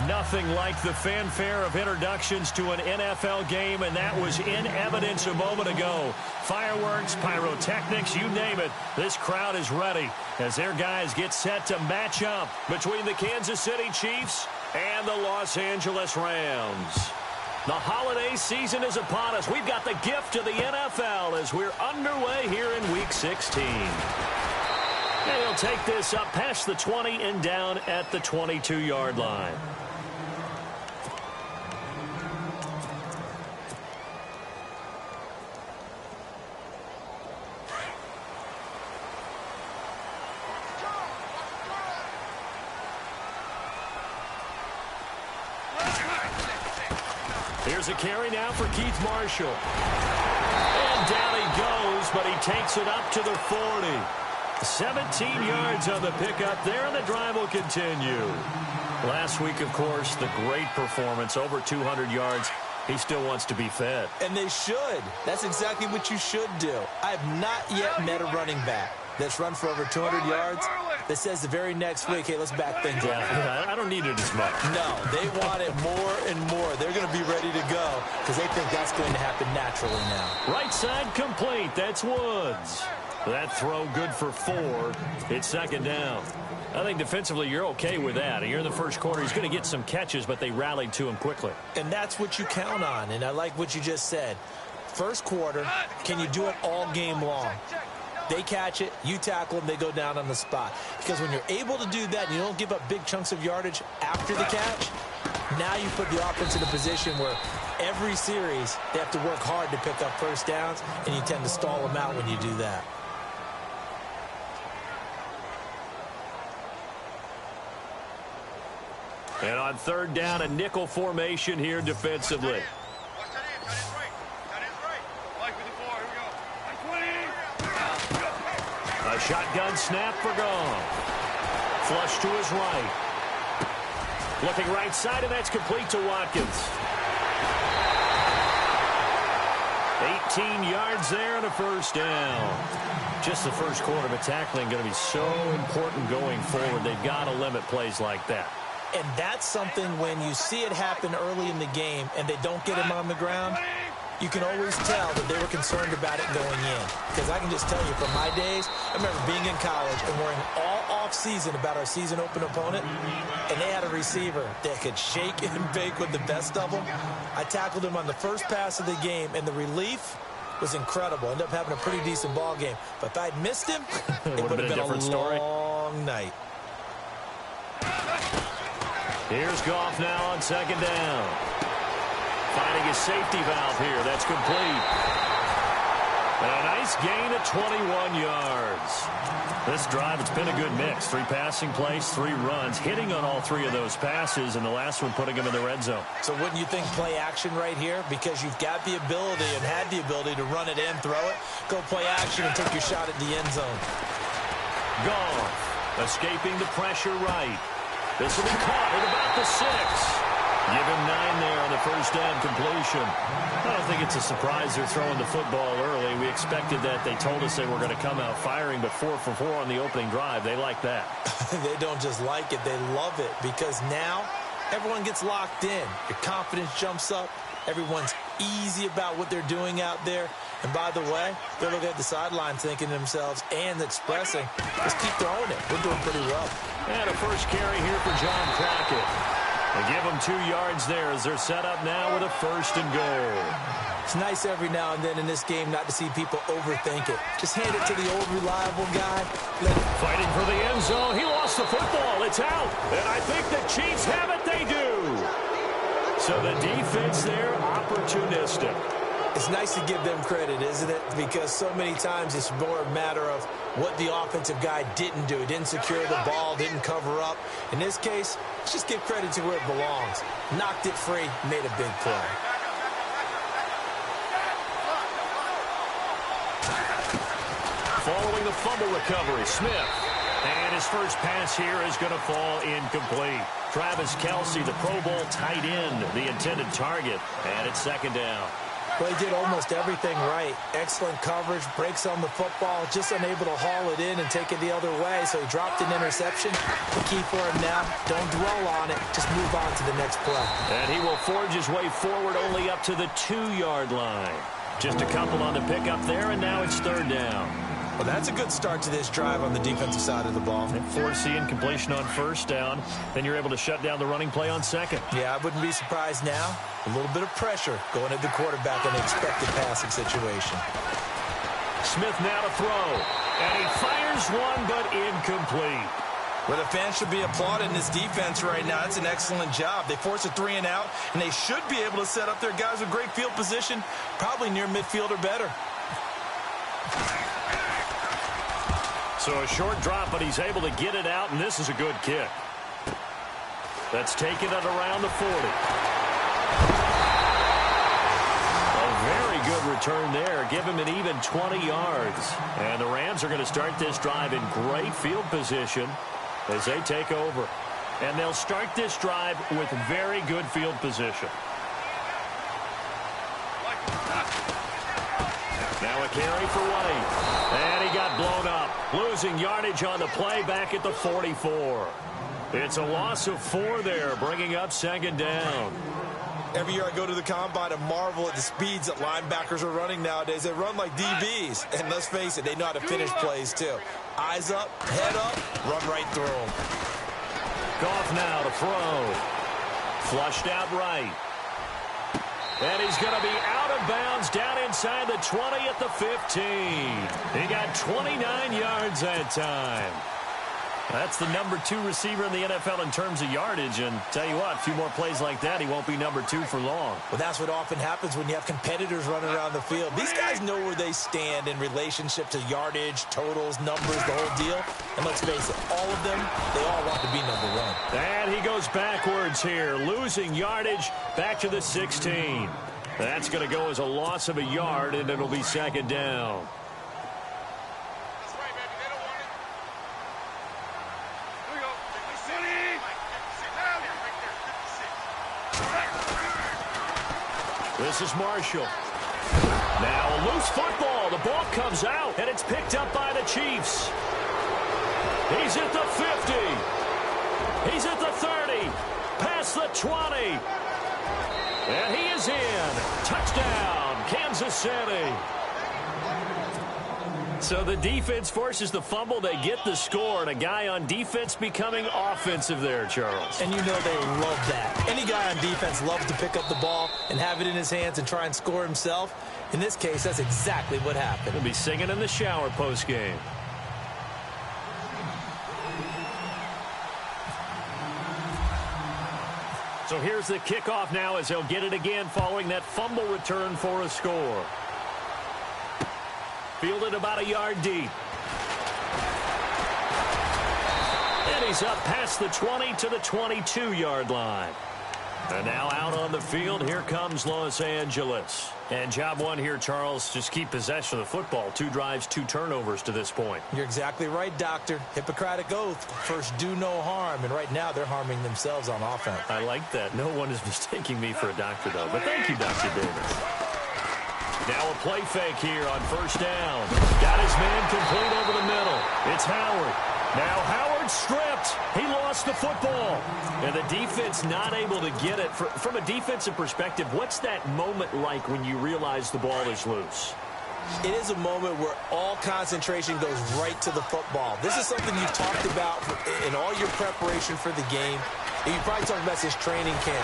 Nothing like the fanfare of introductions to an NFL game, and that was in evidence a moment ago. Fireworks, pyrotechnics, you name it. This crowd is ready as their guys get set to match up between the Kansas City Chiefs and the Los Angeles Rams. The holiday season is upon us. We've got the gift of the NFL as we're underway here in Week 16. And he'll take this up past the 20 and down at the 22-yard line. Here's a carry now for Keith Marshall. And down he goes, but he takes it up to the 40. 17 yards on the pickup there, and the drive will continue. Last week, of course, the great performance, over 200 yards. He still wants to be fed. And they should. That's exactly what you should do. I have not yet met a running back that's run for over 200 yards that says the very next week, hey, let's back things up. Yeah, I don't need it as much. No, they want it more and more. They're going to be ready to go because they think that's going to happen naturally now. Right side complete. That's Woods. That throw good for 4. It's second down. I think defensively you're okay with that. Here in the first quarter, he's going to get some catches, but they rallied to him quickly. And that's what you count on, and I like what you just said. First quarter, can you do it all game long? They catch it, you tackle them, they go down on the spot. Because when you're able to do that and you don't give up big chunks of yardage after the catch, now you put the offense in a position where every series they have to work hard to pick up first downs, and you tend to stall them out when you do that. And on third down, a nickel formation here defensively. A shotgun snap for gone. Flush to his right. Looking right side, and that's complete to Watkins. 18 yards there and a first down. Just the first quarter, but tackling going to be so important going forward. They've got to limit plays like that. And that's something when you see it happen early in the game and they don't get him on the ground, you can always tell that they were concerned about it going in. Because I can just tell you from my days, I remember being in college and worrying all off-season about our season open opponent, and they had a receiver that could shake and bake with the best of them. I tackled him on the first pass of the game, and the relief was incredible. Ended up having a pretty decent ball game. But if I'd missed him, it would have been a long night. Here's Goff now on second down. Finding his safety valve here. That's complete. And a nice gain of 21 yards. This drive, it's been a good mix. 3 passing plays, 3 runs, hitting on all 3 of those passes, and the last one putting him in the red zone. So wouldn't you think play action right here? Because you've got the ability and had the ability to run it in, throw it, go play action and take your shot at the end zone. Goff escaping the pressure right. This will be caught at about the 6. Give him 9 there on the first down completion. I don't think it's a surprise they're throwing the football early. We expected that. They told us they were going to come out firing, but 4 for 4 on the opening drive. They like that. They don't just like it. They love it because now everyone gets locked in. Your confidence jumps up. Everyone's easy about what they're doing out there. And by the way, they're looking at the sidelines thinking to themselves and expressing, just keep throwing it. We're doing pretty well. And a first carry here for John Crockett. They give them 2 yards there as they're set up now with a first and goal. It's nice every now and then in this game not to see people overthink it. Just hand it to the old reliable guy. Fighting for the end zone. He lost the football. It's out. And I think the Chiefs have it. They do. So the defense there, opportunistic. It's nice to give them credit, isn't it? Because so many times it's more a matter of what the offensive guy didn't do. He didn't secure the ball, didn't cover up. In this case, let's just give credit to where it belongs. Knocked it free, made a big play. Following the fumble recovery, Smith. And his first pass here is going to fall incomplete. Travis Kelce, the Pro Bowl tight end, the intended target. And it's second down. Well, he did almost everything right. Excellent coverage, breaks on the football, just unable to haul it in and take it the other way, so he dropped an interception. The key for him now, don't dwell on it, just move on to the next play. And he will forge his way forward only up to the 2-yard line. Just a couple on the pickup there, and now it's 3rd down. Well, that's a good start to this drive on the defensive side of the ball. And forcing completion on 1st down. Then you're able to shut down the running play on 2nd. Yeah, I wouldn't be surprised now. A little bit of pressure going at the quarterback in the expected passing situation. Smith now to throw. And he fires one, but incomplete. Well, the fans should be applauding this defense right now. It's an excellent job. They force a 3-and-out, and they should be able to set up their guys with great field position, probably near midfield or better. So a short drop, but he's able to get it out, and this is a good kick. That's taken it around the 40. A very good return there. Give him an even 20 yards. And the Rams are going to start this drive in great field position as they take over. And they'll start this drive with very good field position. Now a carry for White. And he got blown up. Losing yardage on the play back at the 44. It's a loss of 4 there, bringing up 2nd down. Every year I go to the combine and marvel at the speeds that linebackers are running nowadays. They run like DBs. And let's face it, they know how to finish plays too. Eyes up, head up, run right through them. Goff now to throw. Flushed out right. And he's going to be out of bounds down inside the 20 at the 15. He got 29 yards that time. That's the number 2 receiver in the NFL in terms of yardage. And tell you what, a few more plays like that, he won't be number 2 for long. Well, that's what often happens when you have competitors running around the field. These guys know where they stand in relationship to yardage, totals, numbers, the whole deal. And let's face it, all of them, they all want to be number 1. And he goes backwards here, losing yardage back to the 16. That's going to go as a loss of a yard, and it'll be 2nd down. This is Marshall. Now a loose football. The ball comes out, and it's picked up by the Chiefs. He's at the 50. He's at the 30. Past the 20. And he is in. Touchdown, Kansas City. So the defense forces the fumble. They get the score, and a guy on defense becoming offensive there, Charles. And you know they love that. Any guy on defense loves to pick up the ball and have it in his hands and try and score himself. In this case, that's exactly what happened. He'll be singing in the shower post-game. So here's the kickoff now as he'll get it again following that fumble return for a score. Fielded about a yard deep. And he's up past the 20 to the 22-yard line. And now out on the field, here comes Los Angeles. And job one here, Charles, just keep possession of the football. 2 drives, 2 turnovers to this point. You're exactly right, Doctor. Hippocratic oath. First, do no harm. And right now, they're harming themselves on offense. I like that. No one is mistaking me for a doctor, though. But thank you, Dr. Davis. Now a play fake here on 1st down. Got his man complete over the middle. It's Howard. Now Howard stripped. He lost the football. And the defense not able to get it. From a defensive perspective, what's that moment like when you realize the ball is loose? It is a moment where all concentration goes right to the football. This is something you've talked about in all your preparation for the game. And you probably talked about this training camp.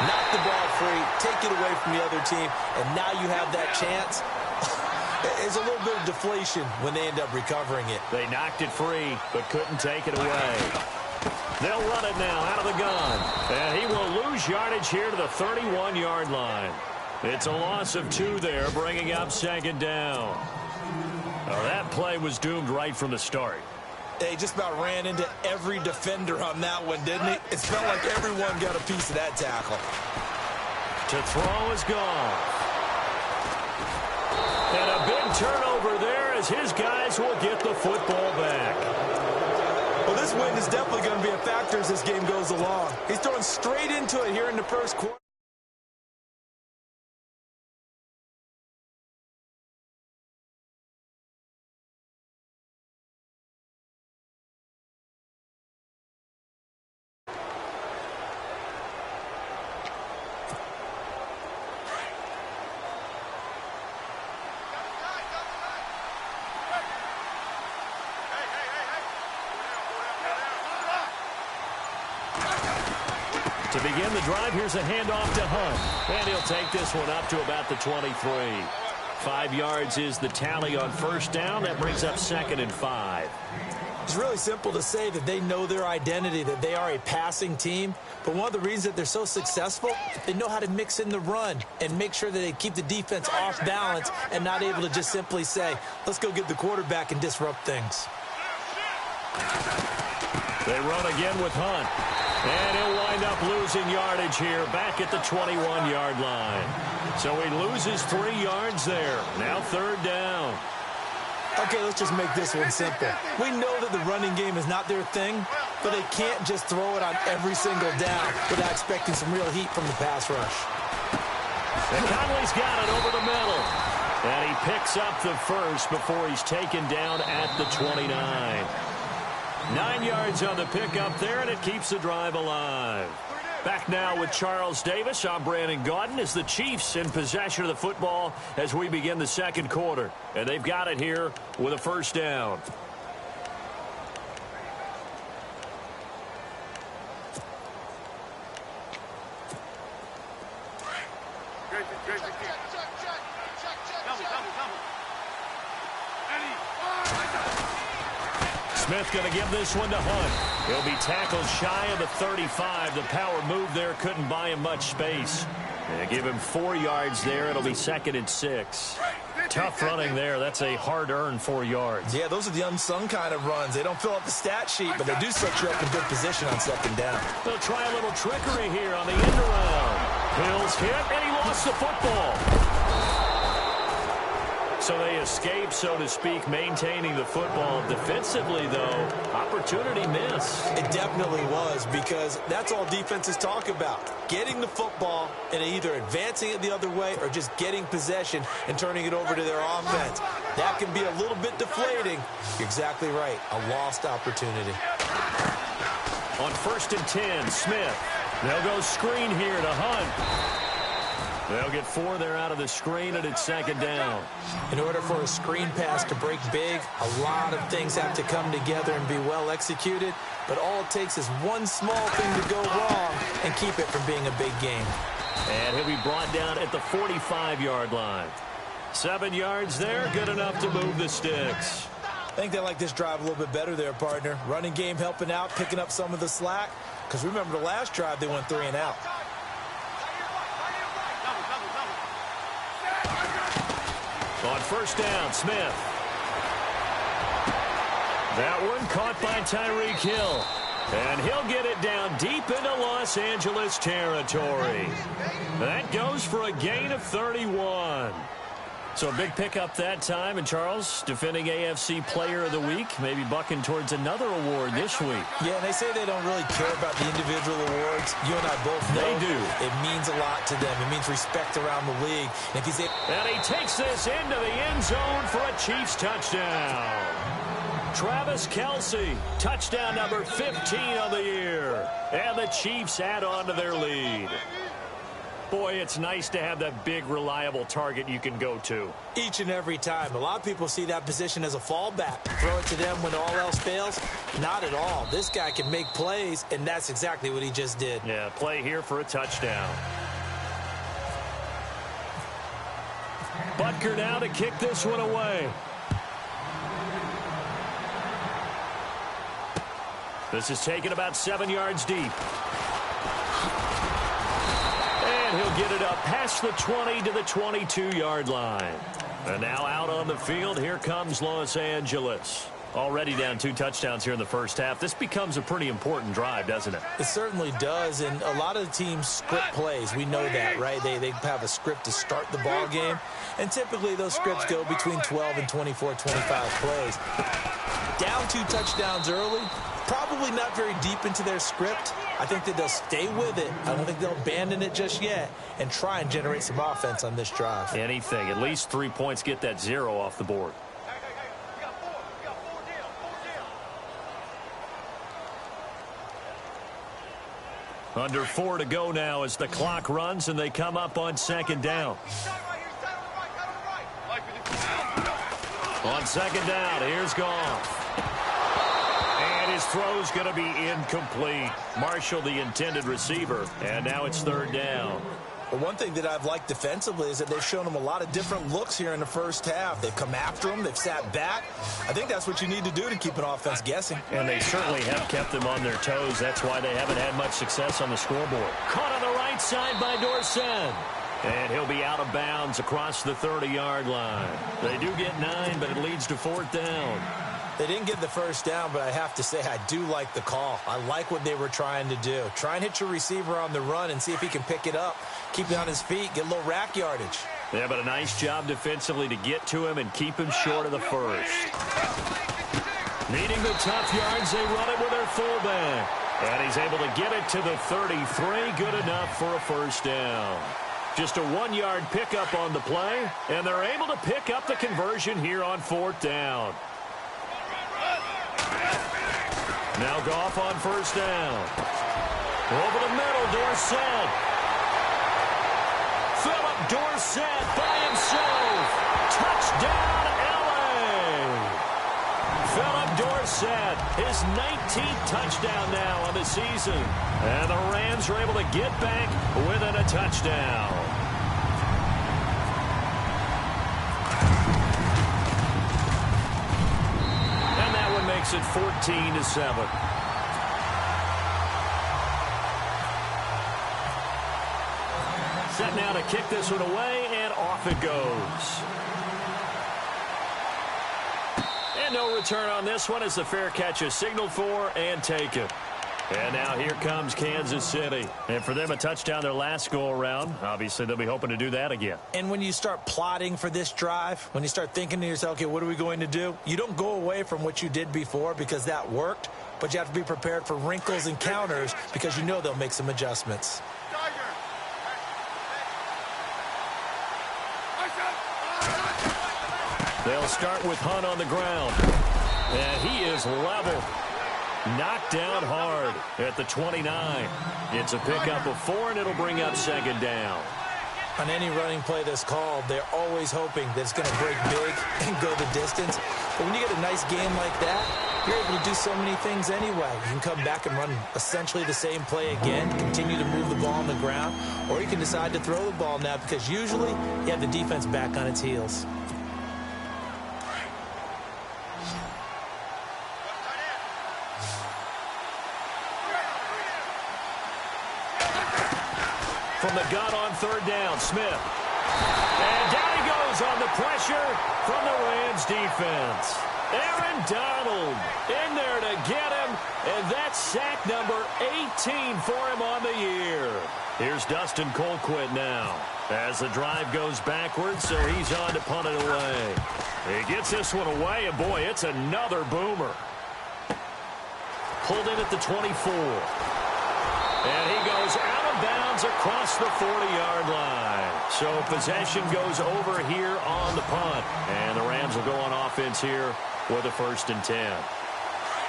Knock the ball free, take it away from the other team, and now you have that chance. It's a little bit of deflation when they end up recovering it. They knocked it free, but couldn't take it away. They'll run it now out of the gun. And he will lose yardage here to the 31-yard line. It's a loss of 2 there, bringing up 2nd down. Now, that play was doomed right from the start. They just about ran into every defender on that one, didn't he? It felt like everyone got a piece of that tackle. To throw is gone. And a big turnover there as his guys will get the football back. Well, this wind is definitely going to be a factor as this game goes along. He's throwing straight into it here in the 1st quarter. To begin the drive, here's a handoff to Hunt. And he'll take this one up to about the 23. 5 yards is the tally on first down. That brings up 2nd and 5. It's really simple to say that they know their identity, that they are a passing team. But one of the reasons that they're so successful, they know how to mix in the run and make sure that they keep the defense off balance and not able to just simply say, let's go get the quarterback and disrupt things. They run again with Hunt. And he'll wind up losing yardage here back at the 21-yard line. So he loses 3 yards there. Now 3rd down. Okay, let's just make this one simple. We know that the running game is not their thing, but they can't just throw it on every single down without expecting some real heat from the pass rush. And Conley's got it over the middle. And he picks up the first before he's taken down at the 29. 9 yards on the pickup there, and it keeps the drive alive. Back now with Charles Davis. I'm Brandon Gaudin as the Chiefs in possession of the football as we begin the second quarter. And they've got it here with a first down. Smith going to give this one to Hunt. He'll be tackled shy of the 35. The power move there couldn't buy him much space. They give him 4 yards there. It'll be 2nd and 6. Tough running there. That's a hard-earned 4 yards. Yeah, those are the unsung kind of runs. They don't fill up the stat sheet, but they do set you up in good position on 2nd down. They'll try a little trickery here on the end around. Hill's hit, and he lost the football. So they escape, so to speak, maintaining the football. Defensively, though, opportunity missed. It definitely was, because that's all defenses talk about. Getting the football and either advancing it the other way or just getting possession and turning it over to their offense. That can be a little bit deflating. You're exactly right. A lost opportunity. On 1st and 10, Smith. They'll go screen here to Hunt. They'll get 4 there out of the screen, and it's 2nd down. In order for a screen pass to break big, a lot of things have to come together and be well executed. But all it takes is one small thing to go wrong and keep it from being a big game. And he'll be brought down at the 45-yard line. 7 yards there, good enough to move the sticks. I think they like this drive a little bit better there, partner. Running game helping out, picking up some of the slack. Because remember, the last drive, they went 3 and out. On 1st down, Smith. That one caught by Tyreek Hill. And he'll get it down deep into Los Angeles territory. That goes for a gain of 31. So a big pickup that time. And Charles, defending AFC Player of the Week, maybe bucking towards another award this week. Yeah, and they say they don't really care about the individual awards. You and I both know they do. It means a lot to them. It means respect around the league. And if he's and he takes this into the end zone for a Chiefs touchdown. Travis Kelce, touchdown number 15 of the year. And the Chiefs add on to their lead. Boy, it's nice to have that big, reliable target you can go to. Each and every time. A lot of people see that position as a fallback. Throw it to them when all else fails. Not at all. This guy can make plays, and that's exactly what he just did. Yeah, play here for a touchdown. Butker now to kick this one away. This is taken about 7 yards deep. And he'll get it up past the 20 to the 22-yard line. And now out on the field, here comes Los Angeles. Already down 2 touchdowns here in the first half. This becomes a pretty important drive, doesn't it? It certainly does, and a lot of the teams script plays. We know that, right? They have a script to start the ball game, and typically those scripts go between 12 and 24, 25 plays. Down 2 touchdowns early, probably not very deep into their script. I think that they'll stay with it. I don't think they'll abandon it just yet and try and generate some offense on this drive. Anything. At least 3 points, get that 0 off the board. Under 4 to go now as the clock runs and they come up on 2nd down. On 2nd down, here's Goff. And His throw's going to be incomplete. Marshall, the intended receiver, and now it's third down. Well, one thing that I've liked defensively is that they've shown him a lot of different looks here in the first half. They've come after him. They've sat back. I think that's what you need to do to keep an offense guessing. And they certainly have kept them on their toes. That's why they haven't had much success on the scoreboard. Caught on the right side by Dorsett. And he'll be out of bounds across the 30-yard line. They do get 9, but it leads to fourth down. They didn't get the first down, but I have to say I do like the call. I like what they were trying to do. Try and hit your receiver on the run and see if he can pick it up. Keep it on his feet, get a little rack yardage. Yeah, but a nice job defensively to get to him and keep him short of the first. Needing the tough yards, they run it with their fullback. And he's able to get it to the 33. Good enough for a first down. Just a 1-yard pickup on the play, and they're able to pick up the conversion here on fourth down. Now Goff on first down. Over the middle, Dorsett. Philip Dorsett by himself. Touchdown, L.A. Philip Dorsett, his 19th touchdown now on the season. And the Rams are able to get back within a touchdown. And that one makes it 14-7. Set now to kick this one away, and off it goes. And no return on this one as the fair catch is signaled for and taken. And now here comes Kansas City. And for them, a touchdown their last go-around. Obviously, they'll be hoping to do that again. And when you start plotting for this drive, when you start thinking to yourself, okay, what are we going to do? You don't go away from what you did before because that worked, but you have to be prepared for wrinkles and counters because you know they'll make some adjustments. They'll start with Hunt on the ground. And he is level. Knocked down hard at the 29. It's a pickup of 4, and it'll bring up second down. On any running play that's called, they're always hoping that it's going to break big and go the distance. But when you get a nice game like that, you're able to do so many things anyway. You can come back and run essentially the same play again, continue to move the ball on the ground, or you can decide to throw the ball now because usually you have the defense back on its heels. From the gun on third down, Smith. And down he goes on the pressure from the Rams defense. Aaron Donald in there to get him, and that's sack number 18 for him on the year. Here's Dustin Colquitt now as the drive goes backwards, so he's on to punt it away. He gets this one away, and boy, it's another boomer. Pulled in at the 24. And he goes out of bounds across the 40-yard line. So possession goes over here on the punt. And the Rams will go on offense here with a 1st and 10.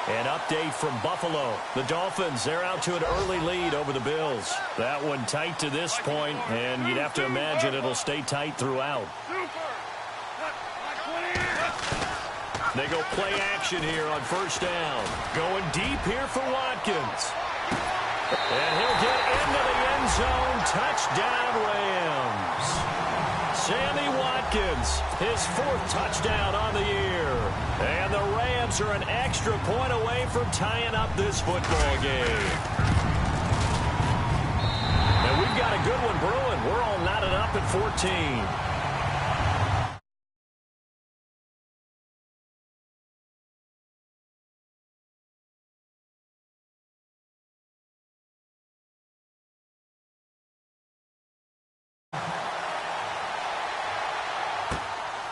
An update from Buffalo. The Dolphins, they're out to an early lead over the Bills. That one tight to this point, and you'd have to imagine it'll stay tight throughout. They go play action here on first down. Going deep here for Watkins. And he'll get into the end zone. Touchdown, Rams. Sammy Watkins, his 4th touchdown on the year. And the Rams are an extra point away from tying up this football game. And we've got a good one brewing. We're all knotted up at 14.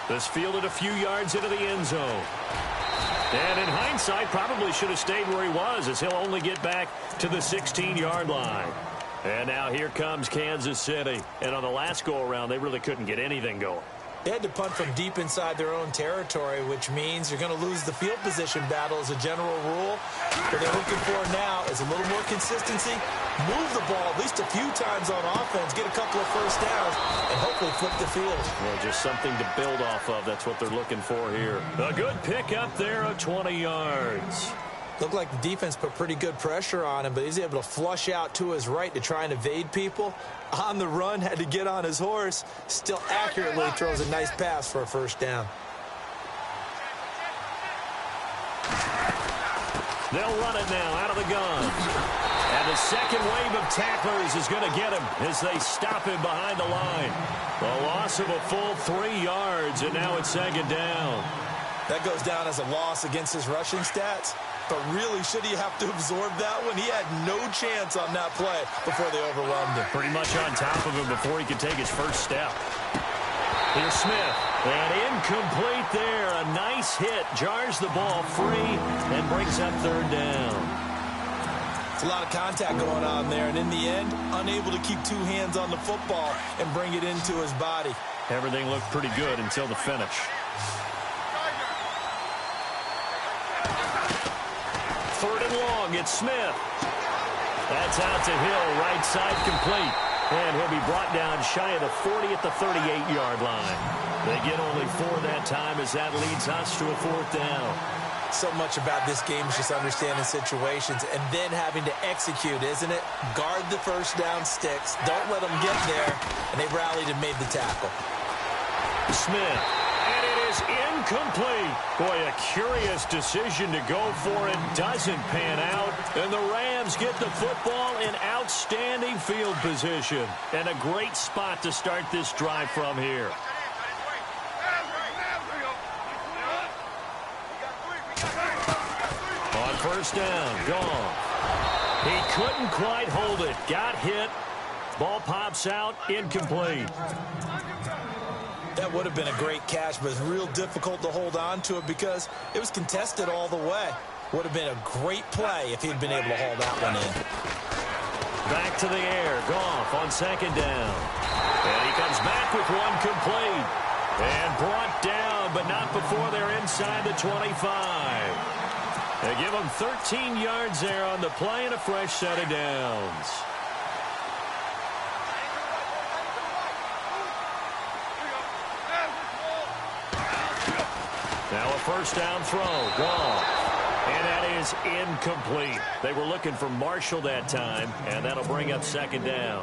This fielded a few yards into the end zone. And in hindsight, probably should have stayed where he was, as he'll only get back to the 16-yard line. And now here comes Kansas City. And on the last go-around, they really couldn't get anything going. They had to punt from deep inside their own territory, which means you're going to lose the field position battle as a general rule. What they're looking for now is a little more consistency, move the ball at least a few times on offense, get a couple of first downs, and hopefully flip the field. Well, just something to build off of. That's what they're looking for here. A good pick up there of 20 yards. Looked like the defense put pretty good pressure on him, but he's able to flush out to his right to try and evade people. On the run, had to get on his horse. Still accurately throws a nice pass for a first down. They'll run it now out of the gun. And the second wave of tacklers is going to get him as they stop him behind the line. A loss of a full 3 yards, and now it's second down. That goes down as a loss against his rushing stats. But really, should he have to absorb that one? He had no chance on that play before they overwhelmed him. Pretty much on top of him before he could take his first step. Here's Smith. And incomplete there. A nice hit. Jars the ball free and brings up third down. It's a lot of contact going on there. And in the end, unable to keep two hands on the football and bring it into his body. Everything looked pretty good until the finish. Third and long, it's Smith. That's out to Hill, right side complete. And he'll be brought down shy of the 40 at the 38-yard line. They get only 4 that time as that leads us to a fourth down. So much about this game is just understanding situations and then having to execute, isn't it? Guard the first down sticks. Don't let them get there. And they rallied and made the tackle. Smith. Incomplete. Boy, a curious decision to go for it. Doesn't pan out. And the Rams get the football in outstanding field position. And a great spot to start this drive from here. On first down, gone. He couldn't quite hold it. Got hit. Ball pops out. Incomplete. That would have been a great catch, but it's real difficult to hold on to it because it was contested all the way. Would have been a great play if he'd been able to haul that one in. Back to the air. Goff on second down. And he comes back with one complete. And brought down, but not before they're inside the 25. They give him 13 yards there on the play and a fresh set of downs. Now a first down throw. Gone. And that is incomplete. They were looking for Marshall that time, and that'll bring up second down.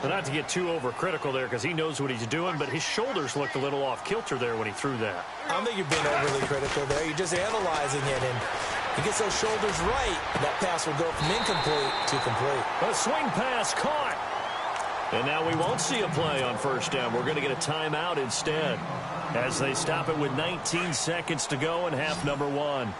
But not to get too overcritical there because he knows what he's doing, but his shoulders looked a little off kilter there when he threw that. I don't think you've been overly critical there. You're just analyzing it, and he gets those shoulders right, and that pass will go from incomplete to complete. A swing pass caught. And now we won't see a play on first down. We're going to get a timeout instead as they stop it with 19 seconds to go in half number 1.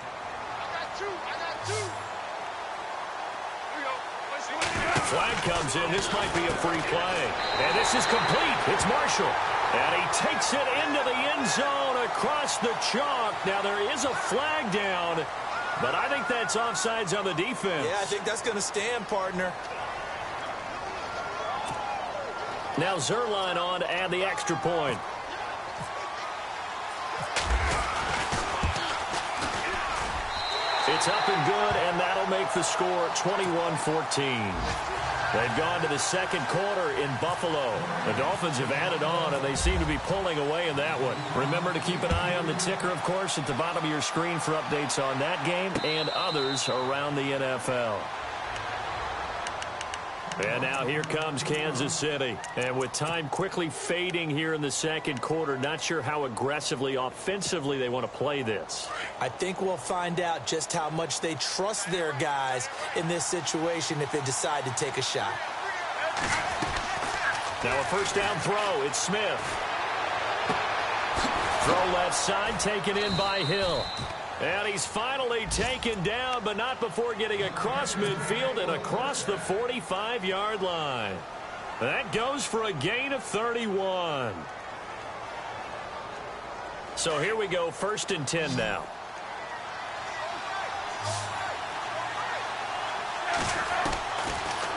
Flag comes in. This might be a free play. And this is complete. It's Marshall. And he takes it into the end zone across the chalk. Now there is a flag down, but I think that's offsides on the defense. Yeah, I think that's going to stand, partner. Now Zerline on to add the extra point. It's up and good, and that'll make the score 21-14. They've gone to the second quarter in Buffalo. The Dolphins have added on, and they seem to be pulling away in that one. Remember to keep an eye on the ticker, of course, at the bottom of your screen for updates on that game and others around the NFL. And now here comes Kansas City. And with time quickly fading here in the second quarter, not sure how aggressively, offensively they want to play this. I think we'll find out just how much they trust their guys in this situation if they decide to take a shot. Now a first down throw. It's Smith. Throw left side, taken in by Hill. And he's finally taken down, but not before getting across midfield and across the 45-yard line. That goes for a gain of 31. So here we go, 1st and 10 now.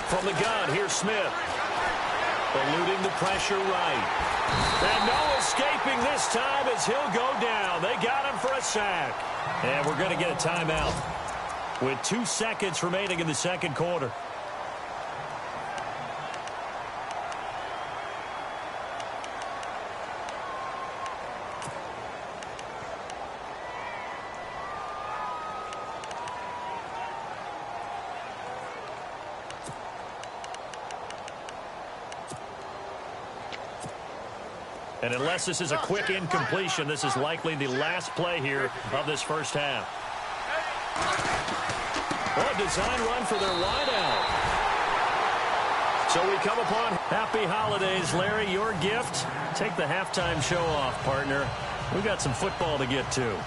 From the gun, here's Smith. Eluding the pressure right. And no escaping this time as he'll go down. They got him for a sack. And we're going to get a timeout with 2 seconds remaining in the second quarter. And unless this is a quick incompletion, this is likely the last play here of this first half. Oh, design run for their wideout. So we come upon happy holidays. Larry, your gift? Take the halftime show off, partner. We've got some football to get to.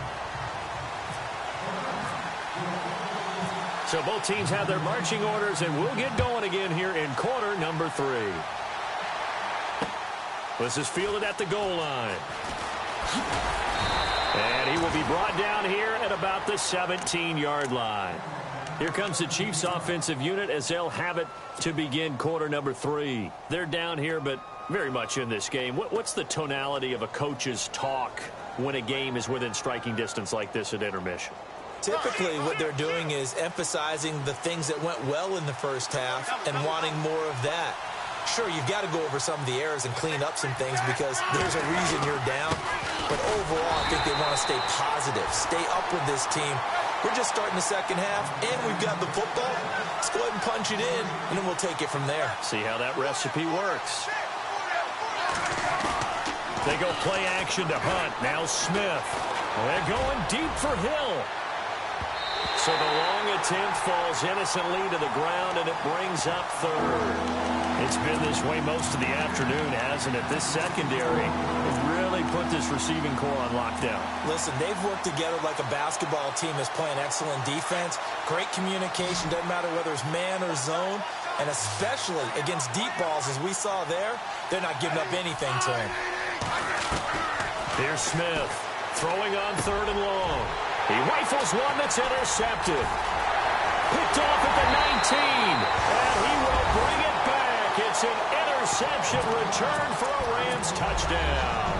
So both teams have their marching orders, and we'll get going again here in quarter number 3. This is fielded at the goal line. And he will be brought down here at about the 17-yard line. Here comes the Chiefs offensive unit as they'll have it to begin quarter number 3. They're down here, but very much in this game. What's the tonality of a coach's talk when a game is within striking distance like this at intermission? Typically, what they're doing is emphasizing the things that went well in the first half and wanting more of that. Sure, you've got to go over some of the errors and clean up some things because there's a reason you're down. But overall, I think they want to stay positive, stay up with this team. We're just starting the second half, and we've got the football. Let's go ahead and punch it in, and then we'll take it from there. See how that recipe works. They go play action to Hunt. Now Smith. They're going deep for Hill. So the long attempt falls innocently to the ground, and it brings up third. It's been this way most of the afternoon, hasn't it? This secondary has really put this receiving core on lockdown. Listen, they've worked together like a basketball team that's playing excellent defense. Great communication, doesn't matter whether it's man or zone. And especially against deep balls, as we saw there, they're not giving up anything to him. Here's Smith throwing on third and long. He rifles one that's intercepted. Picked off at the 19. And he will bring it back. It's an interception return for a Rams touchdown.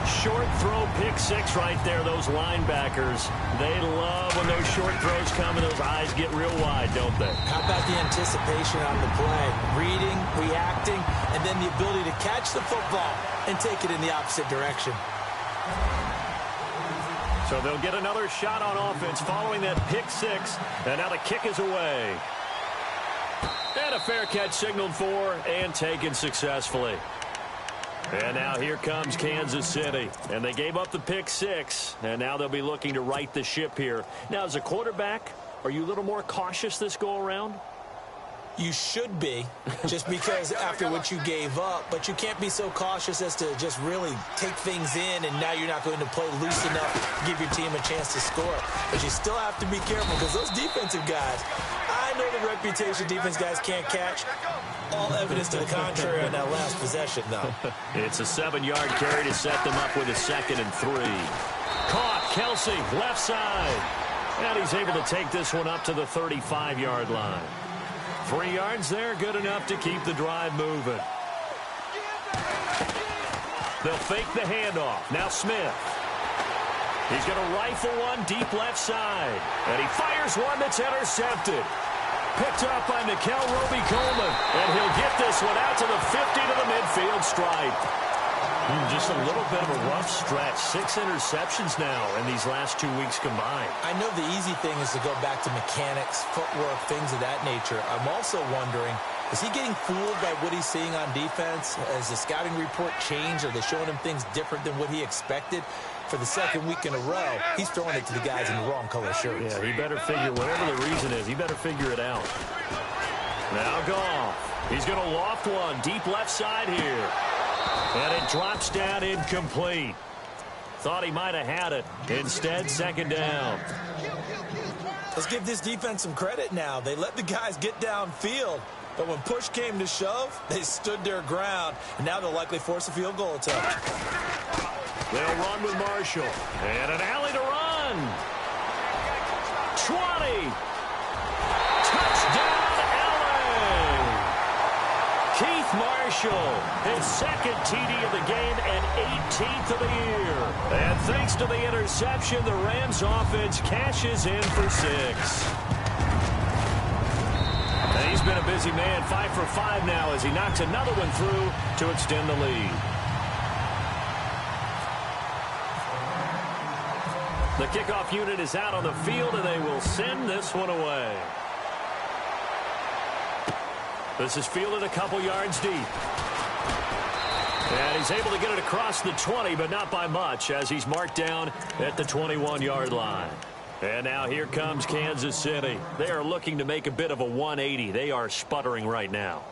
Short throw pick 6 right there, those linebackers. They love when those short throws come and those eyes get real wide, don't they? How about the anticipation on the play? Reading, reacting, and then the ability to catch the football and take it in the opposite direction. So they'll get another shot on offense following that pick 6, and now the kick is away. And a fair catch signaled for and taken successfully. And now here comes Kansas City. And they gave up the pick 6, and now they'll be looking to right the ship here. Now, as a quarterback, are you a little more cautious this go-around? You should be, just because after what you gave up, but you can't be so cautious as to just really take things in, and now you're not going to play loose enough to give your team a chance to score. But you still have to be careful because those defensive guys, I know the reputation defense guys can't catch. All evidence to the contrary on that last possession, though. It's a 7-yard carry to set them up with a 2nd and 3. Caught, Kelsey, left side. And he's able to take this one up to the 35-yard line. 3 yards there, good enough to keep the drive moving. They'll fake the handoff. Now Smith. He's going to rifle one deep left side. And he fires one that's intercepted. Picked up by Nikel Roby-Coleman. And he'll get this one out to the 50 to the midfield stripe. Just a little bit of a rough stretch. 6 interceptions now in these last 2 weeks combined. I know the easy thing is to go back to mechanics, footwork, things of that nature. I'm also wondering, is he getting fooled by what he's seeing on defense? Has the scouting report changed? Are they showing him things different than what he expected? For the second week in a row, he's throwing it to the guys in the wrong color shirts. Yeah, he better figure, whatever the reason is, he better figure it out. Now Goff. He's going to loft one deep left side here. And it drops down incomplete. Thought he might have had it. Instead, 2nd down. Let's give this defense some credit now. They let the guys get downfield. But when push came to shove, they stood their ground. And now they'll likely force a field goal attempt. They'll run with Marshall. And an alley to run. 20. Touchdown, LA. Keith Marshall, his 2nd TD of the game and 18th of the year. And thanks to the interception, the Rams offense cashes in for 6. And he's been a busy man, 5 for 5 now as he knocks another one through to extend the lead. The kickoff unit is out on the field, and they will send this one away. This is fielded a couple yards deep. And he's able to get it across the 20, but not by much, as he's marked down at the 21-yard line. And now here comes Kansas City. They are looking to make a bit of a 180. They are sputtering right now.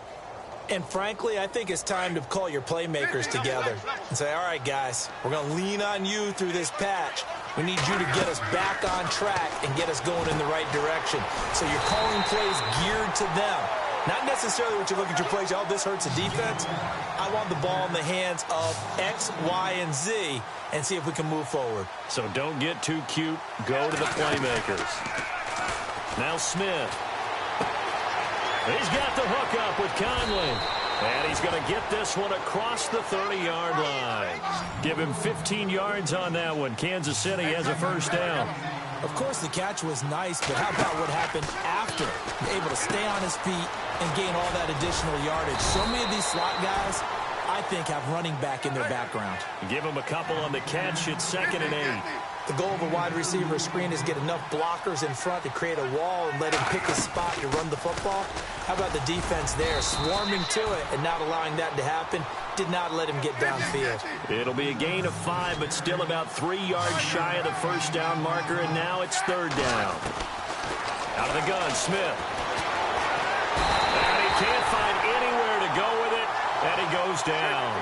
And frankly, I think it's time to call your playmakers together and say, all right, guys, we're going to lean on you through this patch. We need you to get us back on track and get us going in the right direction. So you're calling plays geared to them. Not necessarily what you look at your plays, oh, this hurts the defense. I want the ball in the hands of X, Y, and Z and see if we can move forward. So don't get too cute. Go to the playmakers. Now Smith. He's got the hook up with Conley. And he's going to get this one across the 30-yard line. Give him 15 yards on that one. Kansas City has a first down. Of course, the catch was nice, but how about what happened after? Able to stay on his feet and gain all that additional yardage. So many of these slot guys, I think, have running back in their background. Give him a couple on the catch. It's 2nd and 8. The goal of a wide receiver screen is get enough blockers in front to create a wall and let him pick his spot to run the football. How about the defense there, swarming to it and not allowing that to happen? Did not let him get downfield. It'll be a gain of 5, but still about 3 yards shy of the first down marker, and now it's 3rd down. Out of the gun, Smith. And he can't find anywhere to go with it, and he goes down.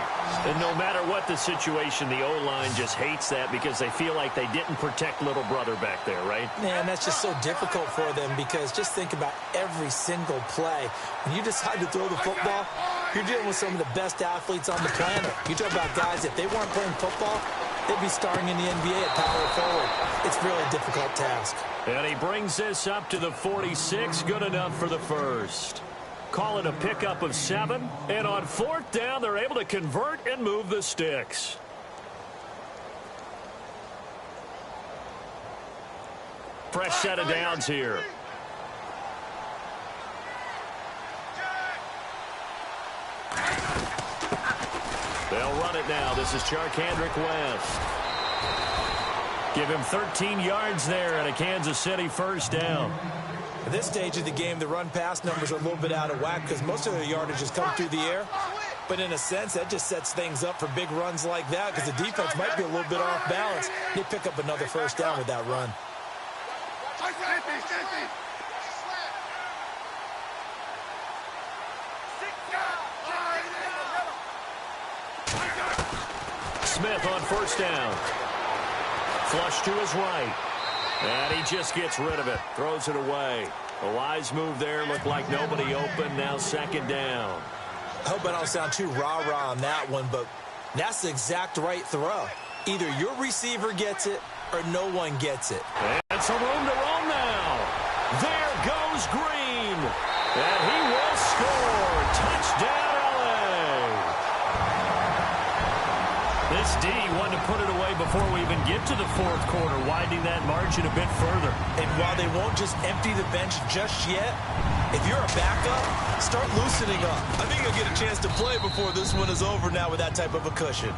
And no matter what the situation, the O-line just hates that because they feel like they didn't protect little brother back there, right? Man, that's just so difficult for them because just think about every single play. When you decide to throw the football, you're dealing with some of the best athletes on the planet. You talk about guys, if they weren't playing football, they'd be starring in the NBA at power forward. It's a really difficult task. And he brings this up to the 46, good enough for the first. Call it a pickup of 7, and on 4th down, they're able to convert and move the sticks. Fresh set of downs here. They'll run it now. This is Charkandrick West. Give him 13 yards there and a Kansas City first down. At this stage of the game, the run-pass numbers are a little bit out of whack because most of their yardage has come through the air. But in a sense, that just sets things up for big runs like that because the defense might be a little bit off balance. They pick up another first down with that run. Smith on first down. Flush to his right. And he just gets rid of it. Throws it away. A wise move there. Looked like nobody open. Now 2nd down. I hope I don't sound too rah-rah on that one, but that's the exact right throw. Either your receiver gets it or no one gets it. And some room to roam now. There goes Green. And he will score. Touchdown, LA. This D wanted to put it away before we even get to the 4th quarter, widening that margin a bit further. And while they won't just empty the bench just yet, if you're a backup, start loosening up. I think you'll get a chance to play before this one is over now with that type of a cushion.